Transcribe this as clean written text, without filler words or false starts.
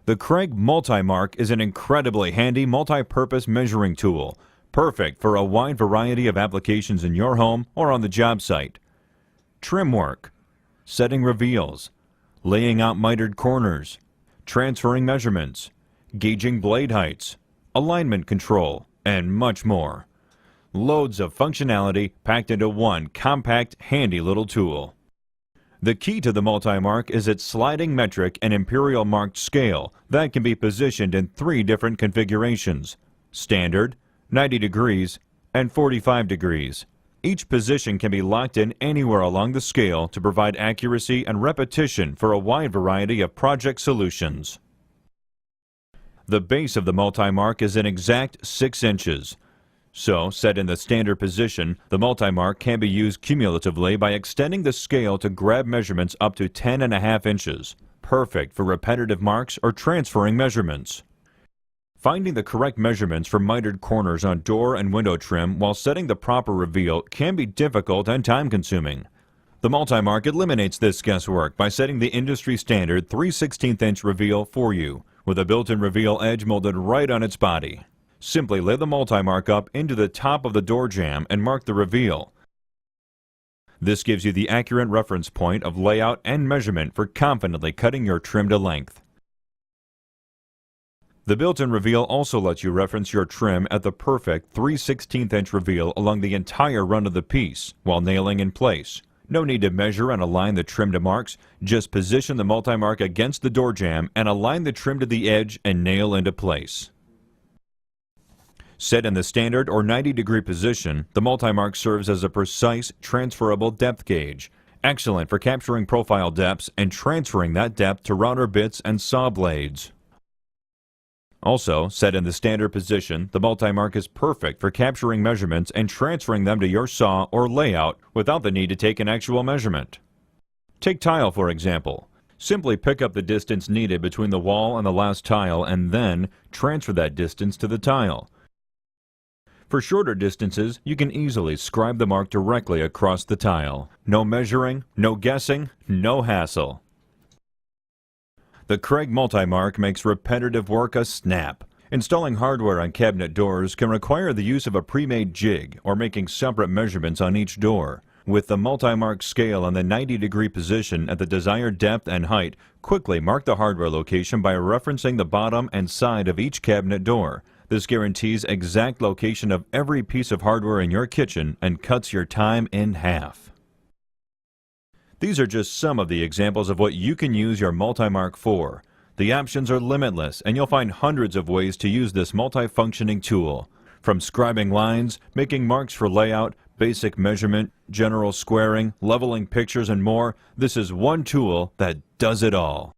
The Kreg Multi-Mark is an incredibly handy multi-purpose measuring tool, perfect for a wide variety of applications in your home or on the job site. Trim work, setting reveals, laying out mitered corners, transferring measurements, gauging blade heights, alignment control, and much more. Loads of functionality packed into one compact, handy little tool. The key to the Multi-Mark is its sliding metric and imperial marked scale that can be positioned in 3 different configurations: standard, 90 degrees, and 45 degrees. Each position can be locked in anywhere along the scale to provide accuracy and repetition for a wide variety of project solutions. The base of the Multi-Mark is an exact 6 inches. So, set in the standard position, the Multi-Mark can be used cumulatively by extending the scale to grab measurements up to 10.5 inches. Perfect for repetitive marks or transferring measurements. Finding the correct measurements for mitered corners on door and window trim while setting the proper reveal can be difficult and time-consuming. The Multi-Mark eliminates this guesswork by setting the industry standard 3/16 inch reveal for you, with a built-in reveal edge molded right on its body. Simply lay the Multi-Mark up into the top of the door jamb and mark the reveal. This gives you the accurate reference point of layout and measurement for confidently cutting your trim to length. The built-in reveal also lets you reference your trim at the perfect 3/16 inch reveal along the entire run of the piece while nailing in place. No need to measure and align the trim to marks. Just position the Multi-Mark against the door jamb and align the trim to the edge and nail into place. Set in the standard or 90-degree position, the Multi-Mark serves as a precise, transferable depth gauge, excellent for capturing profile depths and transferring that depth to router bits and saw blades. Also, set in the standard position, the Multi-Mark is perfect for capturing measurements and transferring them to your saw or layout without the need to take an actual measurement. Take tile, for example. Simply pick up the distance needed between the wall and the last tile and then transfer that distance to the tile. For shorter distances, you can easily scribe the mark directly across the tile. No measuring, no guessing, no hassle. The Kreg Multi-Mark makes repetitive work a snap. Installing hardware on cabinet doors can require the use of a pre-made jig or making separate measurements on each door. With the Multi-Mark scale in the 90-degree position at the desired depth and height, quickly mark the hardware location by referencing the bottom and side of each cabinet door. This guarantees exact location of every piece of hardware in your kitchen and cuts your time in half. These are just some of the examples of what you can use your Multi-Mark for. The options are limitless, and you'll find hundreds of ways to use this multi-functioning tool. From scribing lines, making marks for layout, basic measurement, general squaring, leveling pictures, and more, this is one tool that does it all.